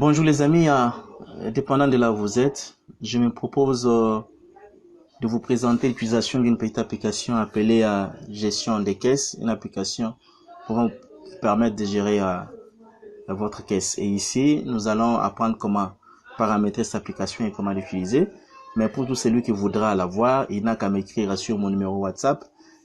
Bonjour les amis, dépendant de là où vous êtes, je me propose de vous présenter l'utilisation d'une petite application appelée Gestion des caisses, une application pour vous permettre de gérer votre caisse. Et ici, nous allons apprendre comment paramétrer cette application et comment l'utiliser. Mais pour tout celui qui voudra l'avoir, il n'a qu'à m'écrire sur mon numéro WhatsApp.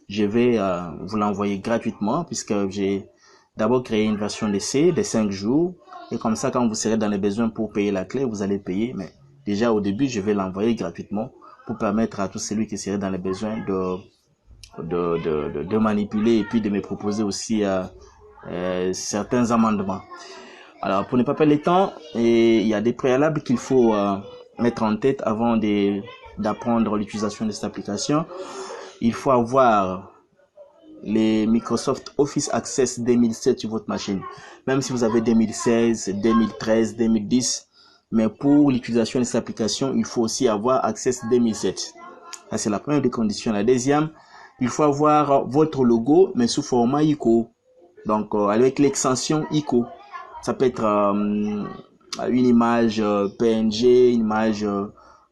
Je vais vous l'envoyer gratuitement puisque j'ai d'abord créé une version d'essai de 5 jours. Et comme ça, quand vous serez dans les besoins pour payer la clé, vous allez payer. Mais déjà au début, je vais l'envoyer gratuitement pour permettre à tout celui qui serait dans les besoins de manipuler et puis de me proposer aussi certains amendements. Alors, pour ne pas perdre le temps, il y a des préalables qu'il faut mettre en tête avant d'apprendre l'utilisation de cette application. Il faut avoir les Microsoft Office Access 2007 sur votre machine. Même si vous avez 2016, 2013, 2010, mais pour l'utilisation de cette application, il faut aussi avoir Access 2007. Ça, c'est la première des conditions. La deuxième, il faut avoir votre logo, mais sous format ICO. Donc, avec l'extension ICO. Ça peut être une image PNG, une image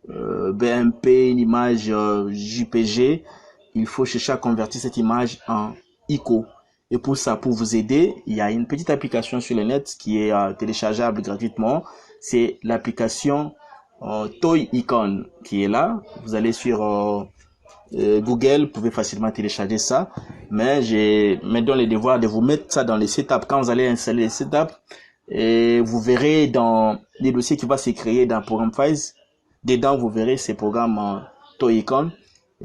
BMP, une image JPG. Il faut chercher à convertir cette image en ICO. Et pour ça, pour vous aider, il y a une petite application sur le net qui est téléchargeable gratuitement. C'est l'application Toy Icon qui est là. Vous allez sur Google, vous pouvez facilement télécharger ça. Mais j'ai maintenant le devoir de vous mettre ça dans les setups. Quand vous allez installer les setups, et vous verrez dans les dossiers qui vont se créer dans Program Files, dedans vous verrez ces programmes Toyicon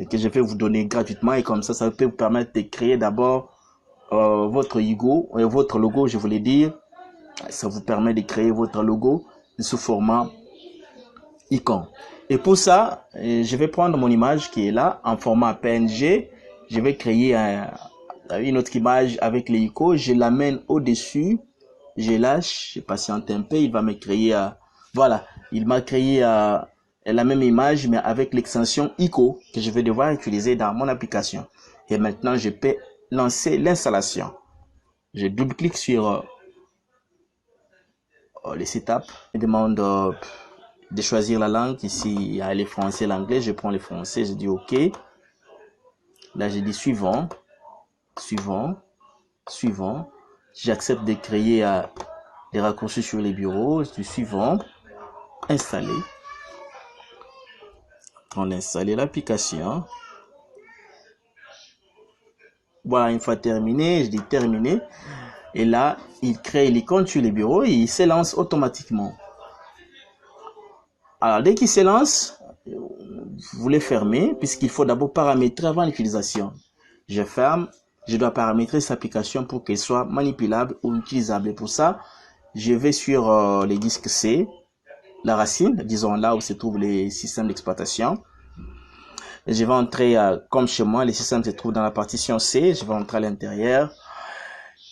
que je vais vous donner gratuitement et comme ça peut vous permettre de créer d'abord votre votre logo, je voulais dire. Ça vous permet de créer votre logo sous format icon. Et pour ça, je vais prendre mon image qui est là en format PNG. Je vais créer une autre image avec les icônes. Je l'amène au-dessus. Je lâche, je patiente un peu. Il va me créer, voilà, il m'a créé la même image mais avec l'extension ICO que je vais devoir utiliser dans mon application. Et maintenant, je peux lancer l'installation. Je double-clique sur les setups. Il demande de choisir la langue. Ici, il y a les français, l'anglais. Je prends les français, je dis OK. Là, je dis suivant, suivant, suivant. J'accepte de créer des raccourcis sur les bureaux. Je dis suivant, installer. On a installé l'application. Voilà, une fois terminé, je dis terminé. Et là, il crée l'icône sur les bureaux et il se lance automatiquement. Alors, dès qu'il se lance, vous les fermez puisqu'il faut d'abord paramétrer avant l'utilisation. Je ferme, je dois paramétrer cette application pour qu'elle soit manipulable ou utilisable. Et pour ça, je vais sur les disques C, la racine, disons là où se trouvent les systèmes d'exploitation. Je vais entrer, comme chez moi, les systèmes se trouvent dans la partition C, je vais entrer à l'intérieur.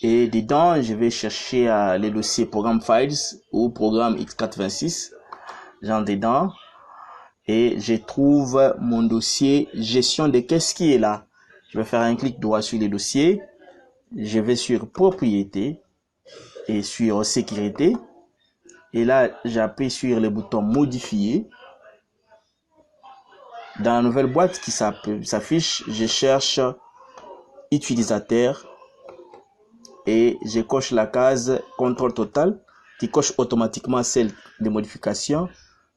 Et dedans, je vais chercher les dossiers Program Files ou Programme x86. J'entre dedans. Et je trouve mon dossier gestion de caisse qui est là. Je vais faire un clic droit sur les dossiers. Je vais sur propriété et sur sécurité. Et là, j'appuie sur le bouton modifier. Dans la nouvelle boîte qui s'affiche, je cherche utilisateur et je coche la case contrôle total qui coche automatiquement celle de modification.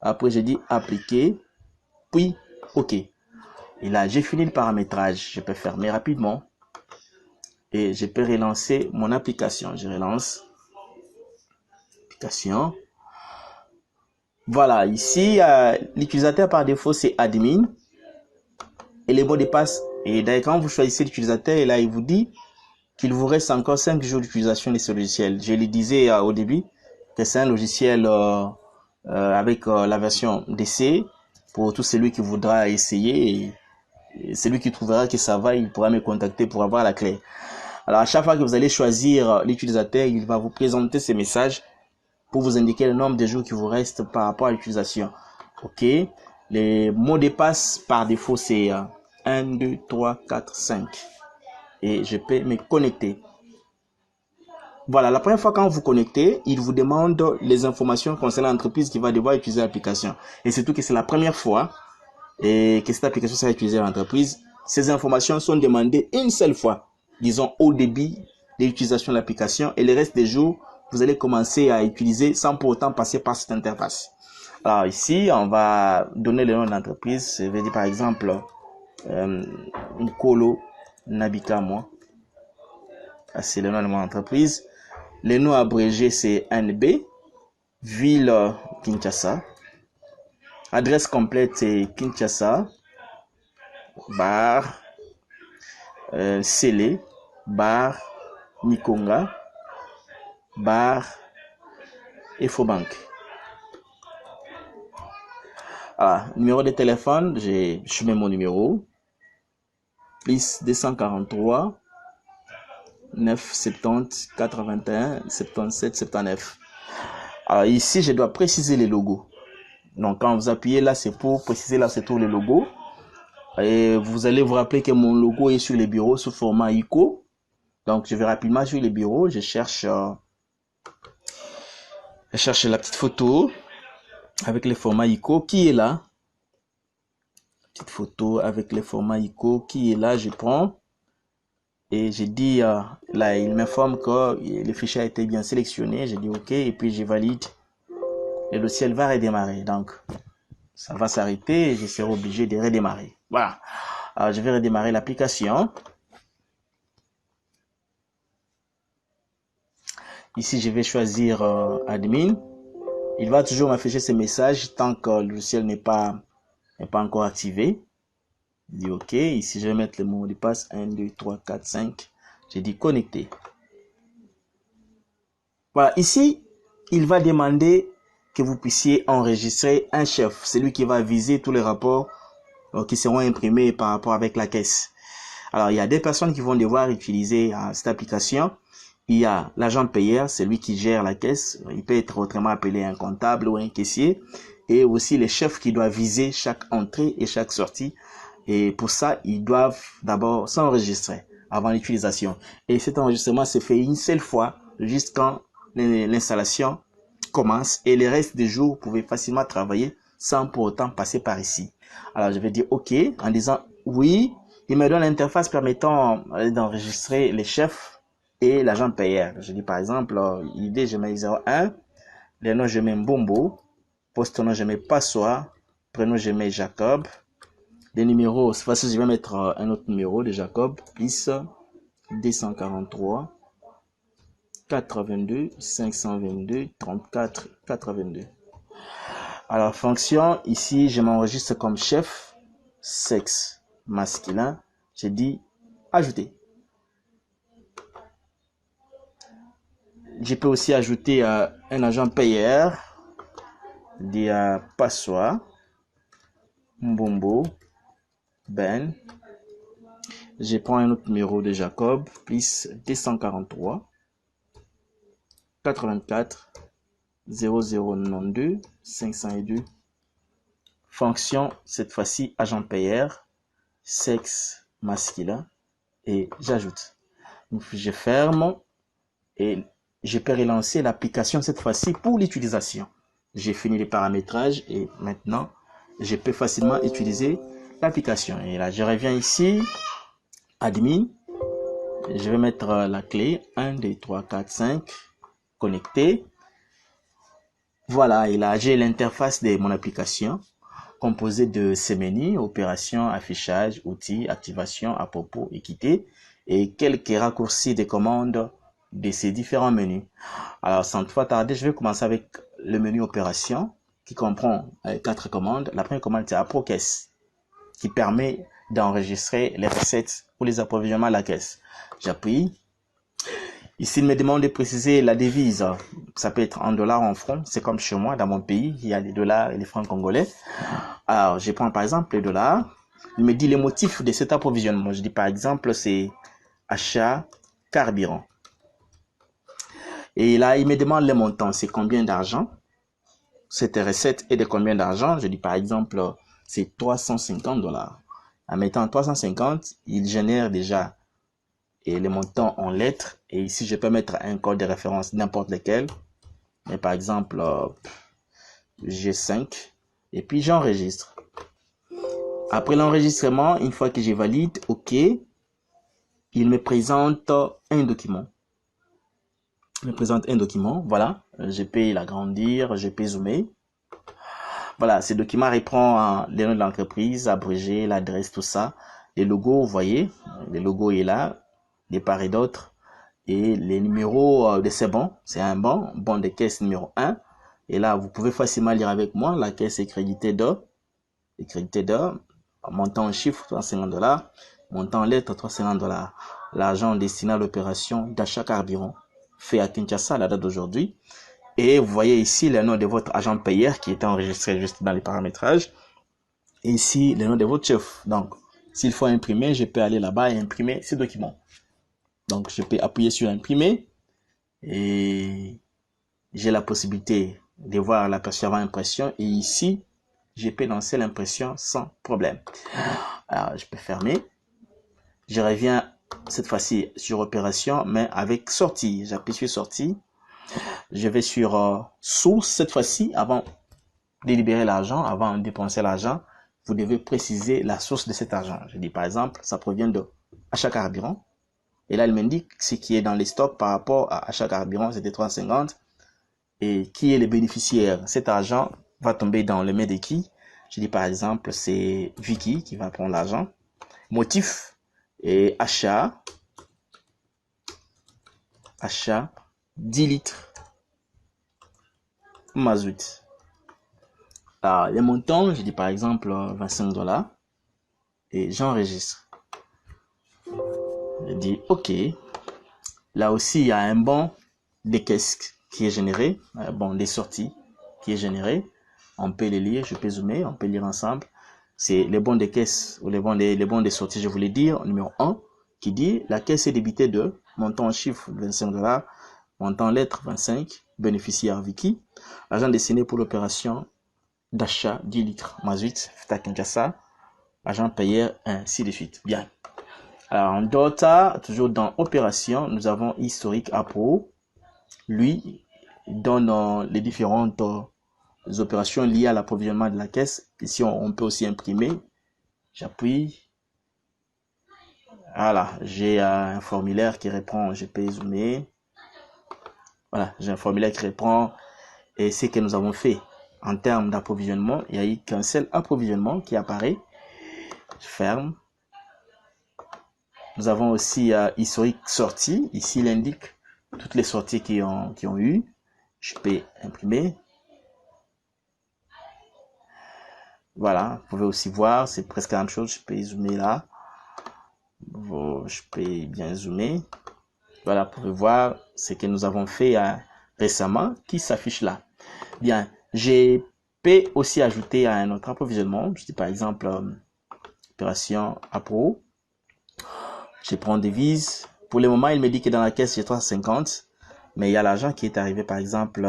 Après, je dis appliquer, puis OK. Et là, j'ai fini le paramétrage. Je peux fermer rapidement et je peux relancer mon application. Je relance l'application. Voilà, ici, l'utilisateur par défaut, c'est admin. Et les mots de passe. Et d'ailleurs, quand vous choisissez l'utilisateur, et là, il vous dit qu'il vous reste encore 5 jours d'utilisation de ce logiciel. Je le disais au début que c'est un logiciel avec la version d'essai pour tout celui qui voudra essayer. Et celui qui trouvera que ça va, il pourra me contacter pour avoir la clé. Alors, à chaque fois que vous allez choisir l'utilisateur, il va vous présenter ces messages pour vous indiquer le nombre de jours qui vous restent par rapport à l'utilisation. OK. Les mots de passe par défaut, c'est 1, 2, 3, 4, 5. Et je peux me connecter. Voilà, la première fois quand vous connectez, il vous demande les informations concernant l'entreprise qui va devoir utiliser l'application. Et surtout que c'est la première fois et que cette application sera utilisée à l'entreprise. Ces informations sont demandées une seule fois, disons au début de l'utilisation de l'application, et le reste des jours, vous allez commencer à utiliser sans pour autant passer par cette interface. Alors ici, on va donner le nom de l'entreprise. Je vais dire par exemple Nkolo Nabika moi. C'est le nom de mon entreprise. Le nom abrégé c'est NB. Ville Kinshasa. Adresse complète c'est Kinshasa. Bar Sele. Bar Nikonga. Bar Efobank. Alors, numéro de téléphone, je mets mon numéro. Plus 243 970 81 77 79. Alors ici, je dois préciser les logos. Donc quand vous appuyez là, c'est pour préciser là, c'est tout les logos. Et vous allez vous rappeler que mon logo est sur les bureaux sous format ICO. Donc je vais rapidement sur les bureaux, je cherche la petite photo avec le format ICO qui est là. Petite photo avec le format ICO qui est là, je prends. Et j'ai dit, là, il m'informe que le fichier a été bien sélectionné. J'ai dit OK et puis je valide. Le logiciel va redémarrer. Donc, ça va s'arrêter et je serai obligé de redémarrer. Voilà. Alors, je vais redémarrer l'application. Ici, je vais choisir Admin. Il va toujours m'afficher ce message tant que le logiciel n'est pas encore activé. Je dis OK. Ici, je vais mettre le mot de passe 1, 2, 3, 4, 5. J'ai dit connecter. Voilà. Ici, il va demander que vous puissiez enregistrer un chef. C'est lui qui va viser tous les rapports qui seront imprimés par rapport avec la caisse. Alors, il y a des personnes qui vont devoir utiliser cette application. Il y a l'agent payeur, c'est lui qui gère la caisse. Il peut être autrement appelé un comptable ou un caissier. Et aussi les chefs qui doivent viser chaque entrée et chaque sortie. Et pour ça, ils doivent d'abord s'enregistrer avant l'utilisation. Et cet enregistrement se fait une seule fois, juste quand l'installation commence. Et le reste des jours, vous pouvez facilement travailler sans pour autant passer par ici. Alors, je vais dire OK en disant oui. Il me donne l'interface permettant d'enregistrer les chefs et l'agent payeur. Je dis par exemple, ID, je mets 01. Les noms, je mets Mbombo. Poste nom, je mets Passoir. Prénom, je mets Jacob. Les numéros, cette fois-ci, je vais mettre un autre numéro de Jacob, plus 243 82 522 34 82. Alors, fonction, ici, je m'enregistre comme chef, sexe masculin. J'ai dit ajouter. Je peux aussi ajouter un agent payeur, dit Passoir, Mbombo, Ben. Je prends un autre numéro de Jacob, plus 243 84 0092 502. Fonction, cette fois-ci, agent payeur, sexe masculin, et j'ajoute. Je ferme et je peux relancer l'application cette fois-ci pour l'utilisation. J'ai fini les paramétrages et maintenant, je peux facilement utiliser l'application. Et là, je reviens ici, admin. Je vais mettre la clé 1, 2, 3, 4, 5, connecté. Voilà, et là, j'ai l'interface de mon application composée de ces menus, opération, affichage, outils, activation, à propos, équité, et quelques raccourcis de commandes de ces différents menus. Alors, sans trop tarder, je vais commencer avec le menu opération qui comprend 4 commandes. La première commande, c'est APRO-Caisse qui permet d'enregistrer les recettes ou les approvisionnements à la caisse. J'appuie. Ici, il me demande de préciser la devise. Ça peut être en dollars ou en francs. C'est comme chez moi, dans mon pays, il y a les dollars et les francs congolais. Alors, je prends par exemple les dollars. Il me dit les motifs de cet approvisionnement. Je dis par exemple, c'est achat carburant. Et là, il me demande les montants. C'est combien d'argent? Cette recette est de combien d'argent? Je dis par exemple, c'est $350. En mettant 350, il génère déjà et les montants en lettres. Et ici, je peux mettre un code de référence, n'importe lequel. Mais par exemple, G5. Et puis, j'enregistre. Après l'enregistrement, une fois que j'ai valide, OK, il me présente un document. Il me présente un document, voilà. Je peux l'agrandir, je peux zoomer. Voilà, ce document reprend les noms de l'entreprise, abrégé, l'adresse, tout ça. Les logos, vous voyez, le logo est là, de part et d'autre. Et les numéros de ces bons, c'est un bon de caisse numéro 1. Et là, vous pouvez facilement lire avec moi, la caisse est créditée de, montant en chiffre, $350, montant en lettres, $350. L'argent destiné à l'opération d'achat carburant fait à Kinshasa à la date d'aujourd'hui. Et vous voyez ici le nom de votre agent payeur qui est enregistré juste dans les paramétrages. Et ici, le nom de votre chef. Donc, s'il faut imprimer, je peux aller là-bas et imprimer ce document. Donc, je peux appuyer sur imprimer et j'ai la possibilité de voir l'aperçu avant impression. Et ici, je peux lancer l'impression sans problème. Alors, je peux fermer. Je reviens cette fois-ci sur opération, mais avec sortie. J'appuie sur sortie. Je vais sur source cette fois-ci. Avant de libérer l'argent, avant de dépenser l'argent, vous devez préciser la source de cet argent. Je dis par exemple, ça provient de achat carburant. Et là, il m'indique ce qui est dans les stocks par rapport à achat carburant, c'était 350. Et qui est le bénéficiaire? Cet argent va tomber dans le mail de qui? Je dis par exemple, c'est Vicky qui va prendre l'argent. Motif et achat 10 litres mazout. Alors, les montants, je dis par exemple $25 et j'enregistre. Je dis OK. Là aussi, il y a un bon des caisses qui est généré, un bon des sorties qui est généré. On peut les lire, je peux zoomer, on peut lire ensemble. C'est les bons des caisses ou les bons des sorties, je voulais dire, numéro 1, qui dit la caisse est débitée de montant en chiffre $25, montant en lettres 25, bénéficiaire Vicky, argent destiné pour l'opération d'achat 10 litres mazout, Feta Kinshasa, agent payeur, ainsi de suite. Bien. Alors, en Dota, toujours dans opération, nous avons historique APO. Lui, donne les différentes opérations liées à l'approvisionnement de la caisse. Ici, on peut aussi imprimer. J'appuie. Voilà, j'ai un formulaire qui répond, je peux zoomer. Voilà, j'ai un formulaire qui répond et ce que nous avons fait en termes d'approvisionnement. Il n'y a eu qu'un seul approvisionnement qui apparaît. Je ferme. Nous avons aussi historique sortie. Ici, il indique toutes les sorties qui ont eu. Je peux imprimer. Voilà, vous pouvez aussi voir, c'est presque la même chose. Je peux zoomer là. Je peux bien zoomer. Voilà, vous pouvez voir ce que nous avons fait récemment qui s'affiche là. Bien, je peux aussi ajouter un autre approvisionnement. Je dis par exemple, opération appro. Je prends devise. Pour le moment, il me dit que dans la caisse, j'ai 350. Mais il y a l'argent qui est arrivé, par exemple,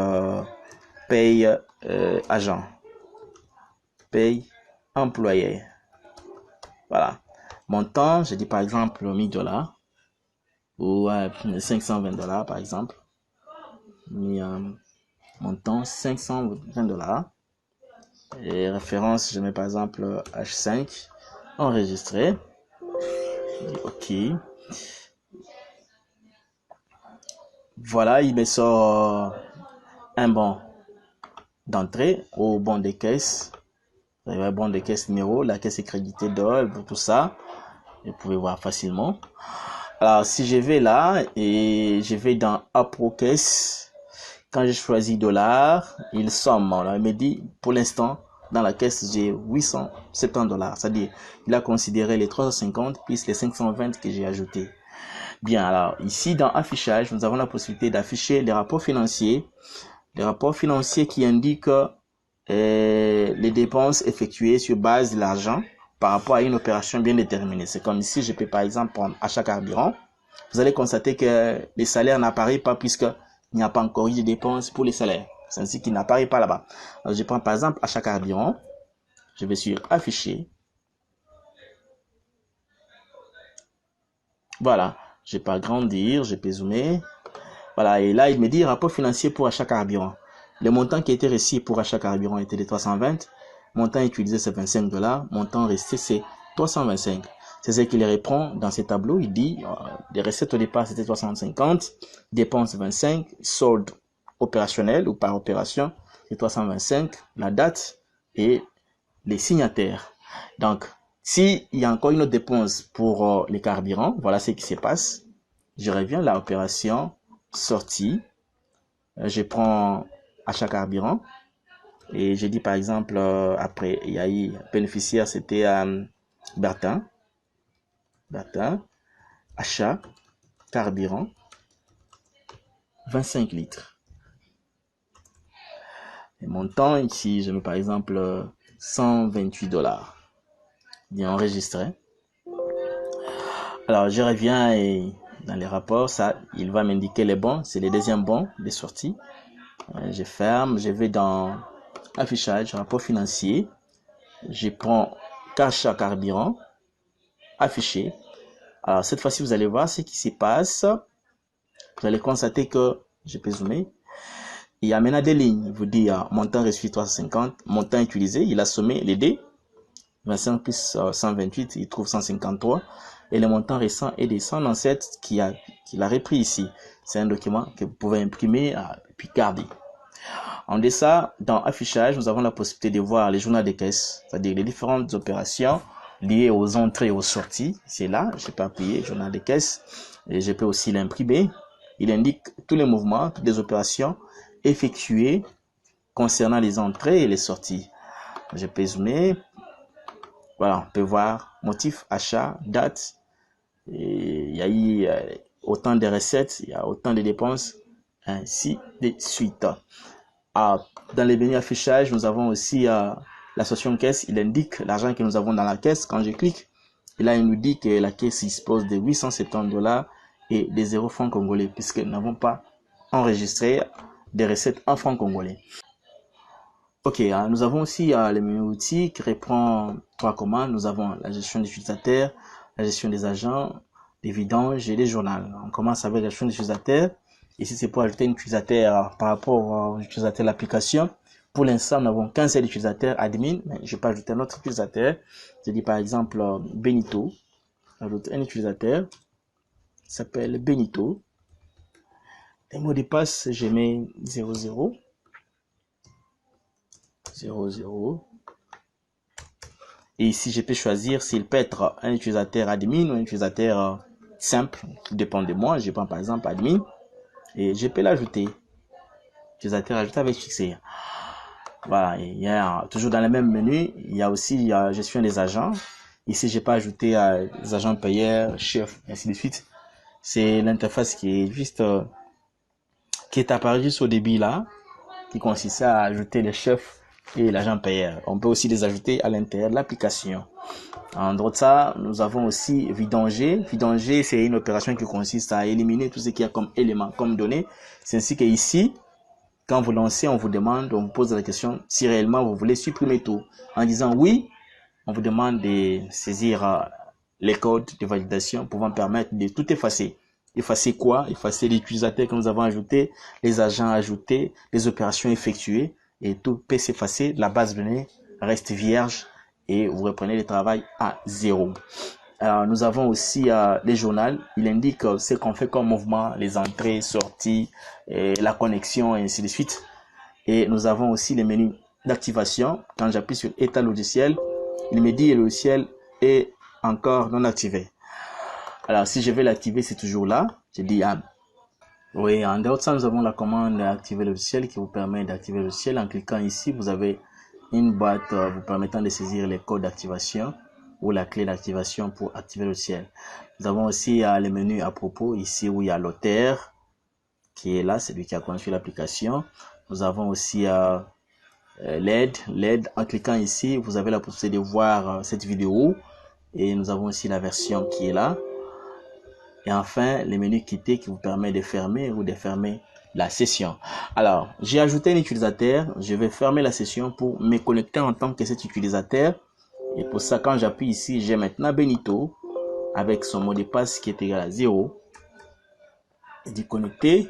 paye agent. Paye employé. Voilà. Montant, je dis par exemple $1000 ou $520 par exemple. Montant $520. Et référence, je mets par exemple H5. Enregistré. Je dis OK. Voilà, il me sort un bon d'entrée au bon des caisses. Vous avez un bon des caisses numéro, la caisse est créditée d'or, tout ça. Vous pouvez voir facilement. Alors, si je vais là et je vais dans Appro Caisse, quand je choisis dollars, il somme. Alors, il me dit, pour l'instant, dans la caisse, j'ai $870. C'est-à-dire, il a considéré les 350 plus les 520 que j'ai ajoutés. Bien, alors, ici, dans affichage, nous avons la possibilité d'afficher les rapports financiers. Les rapports financiers qui indiquent les dépenses effectuées sur base de l'argent par rapport à une opération bien déterminée. C'est comme ici, je peux par exemple prendre achat carburant. Vous allez constater que les salaires n'apparaissent pas puisqu'il n'y a pas encore eu de dépenses pour les salaires. C'est ainsi qu'il n'apparaît pas là-bas. Alors, je prends par exemple achat carburant. Je vais sur afficher. Voilà. Je peux agrandir, je peux zoomer. Voilà, et là, il me dit rapport financier pour achat carburant. Le montant qui était reçu pour achat carburant était de 320. Montant utilisé, c'est 25 $. Montant resté, c'est 325. C'est ce qu'il reprend dans ce tableau. Il dit, les recettes au départ, c'était 350. Dépenses 25. Solde opérationnel ou par opération, c'est 325. La date et les signataires. Donc, s'il y a encore une autre dépense pour les carburants, voilà ce qui se passe. Je reviens à l'opération sortie. Je prends achat carburant. Et je dis par exemple, après, il y a eu bénéficiaire, c'était Bertin. Achat carburant, 25 litres. Et montant, ici, je mets par exemple 128 $. Bien enregistré. Alors, je reviens et dans les rapports, ça, il va m'indiquer les bons. C'est les deuxièmes bons des sorties. Je ferme, je vais dans affichage, rapport financier. Je prends achat carburant, affiché. Alors, cette fois-ci, vous allez voir ce qui se passe. Vous allez constater que, je peux zoomer, il y a maintenant des lignes. Il vous dit montant reçu 350, montant utilisé, il a sommé les dés. 25 plus 128, il trouve 153. Et le montant récent est de 197 qu'il a repris ici. C'est un document que vous pouvez imprimer et puis garder. En dessous, dans affichage, nous avons la possibilité de voir les journaux de caisse, c'est-à-dire les différentes opérations liées aux entrées et aux sorties. C'est là, je peux appuyer journal de caisse et je peux aussi l'imprimer. Il indique tous les mouvements, toutes les opérations effectuées concernant les entrées et les sorties. Je peux zoomer. Voilà, on peut voir motif, achat, date. Et il y a eu autant de recettes, il y a autant de dépenses, ainsi de suite. Dans les menus affichage, nous avons aussi la session caisse. Il indique l'argent que nous avons dans la caisse. Quand je clique, et là, il nous dit que la caisse dispose de 870 $ et des 0 francs congolais, puisque nous n'avons pas enregistré des recettes en francs congolais. Ok, nous avons aussi le menu outils qui reprend 3 commandes. Nous avons la gestion des utilisateurs, la gestion des agents, des vidanges et des journaux. On commence avec la gestion des utilisateurs. Ici, c'est pour ajouter un utilisateur par rapport aux utilisateurs de l'application. Pour l'instant, nous n'avons qu'un seul utilisateur admin, mais je peux ajouter un autre utilisateur. Je dis par exemple Benito. J'ajoute un utilisateur qui s'appelle Benito. Les mots de passe, je mets 00. Et ici, je peux choisir s'il peut être un utilisateur admin ou un utilisateur simple, qui dépend de moi. Je prends par exemple admin et je peux l'ajouter. Utilisateur ajouté avec succès. Voilà, il y a toujours dans le même menu, il y a aussi gestion des agents. Ici, je peux ajouter les agents payeurs, chefs, et ainsi de suite. C'est l'interface qui est juste, qui est apparue juste au début là, qui consiste à ajouter les chefs et l'agent payeur. On peut aussi les ajouter à l'intérieur de l'application. En dehors de ça, nous avons aussi vidanger. Vidanger, c'est une opération qui consiste à éliminer tout ce qu'il y a comme élément, comme données. C'est ainsi que ici, quand vous lancez, on vous demande, on vous pose la question si réellement vous voulez supprimer tout. En disant oui, on vous demande de saisir les codes de validation pouvant permettre de tout effacer. Effacer quoi? Effacer les utilisateurs que nous avons ajoutés, les agents ajoutés, les opérations effectuées, et tout peut s'effacer. La base de données reste vierge et vous reprenez le travail à zéro. Alors, nous avons aussi les journaux. Il indique ce qu'on fait comme mouvement, les entrées, sorties, et la connexion, et ainsi de suite. Et nous avons aussi les menus d'activation. Quand j'appuie sur état logiciel, il me dit le logiciel est encore non activé. Alors, si je vais l'activer, c'est toujours là. Je dis oui, en dehors de ça, nous avons la commande activer le logiciel qui vous permet d'activer le logiciel. En cliquant ici, vous avez une boîte vous permettant de saisir les codes d'activation ou la clé d'activation pour activer le logiciel. Nous avons aussi les menus à propos, ici où il y a l'auteur qui est là, c'est lui qui a conçu l'application. Nous avons aussi l'aide. En cliquant ici, vous avez la possibilité de voir cette vidéo et nous avons aussi la version qui est là. Et enfin, le menu quitter qui vous permet de fermer ou de fermer la session. Alors, j'ai ajouté un utilisateur. Je vais fermer la session pour me connecter en tant que cet utilisateur. Et pour ça, quand j'appuie ici, j'ai maintenant Benito avec son mot de passe qui est égal à 0. Il dit connecter.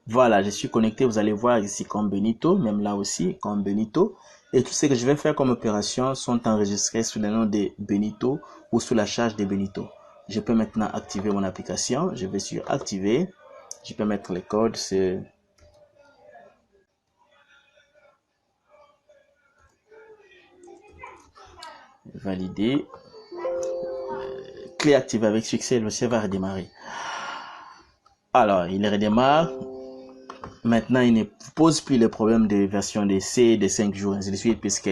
Voilà, je suis connecté. Vous allez voir ici comme Benito, même là aussi comme Benito. Et tout ce que je vais faire comme opération sont enregistrés sous le nom de Benito ou sous la charge de Benito. Je peux maintenant activer mon application. Je vais sur activer. Je peux mettre les codes. C'est validé. Clé activée avec succès. Le logiciel va redémarrer. Alors, il redémarre. Maintenant, il ne pose plus le problème de version d'essai de 5 jours, ainsi de suite, puisque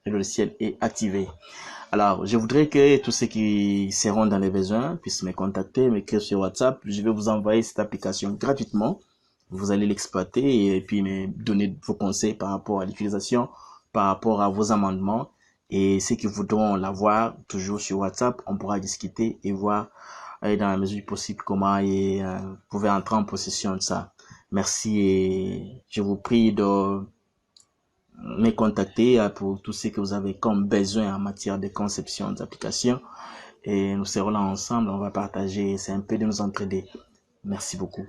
le logiciel est activé. Alors, je voudrais que tous ceux qui seront dans les besoins puissent me contacter, m'écrire sur WhatsApp. Je vais vous envoyer cette application gratuitement. Vous allez l'exploiter et puis me donner vos conseils par rapport à l'utilisation, par rapport à vos amendements. Et ceux qui voudront l'avoir, toujours sur WhatsApp, on pourra discuter et voir dans la mesure du possible comment vous pouvez entrer en possession de ça. Merci et je vous prie de me contacter pour tout ce que vous avez comme besoin en matière de conception d'applications. Et nous serons là ensemble, on va partager, c'est un peu de nous entraider. Merci beaucoup.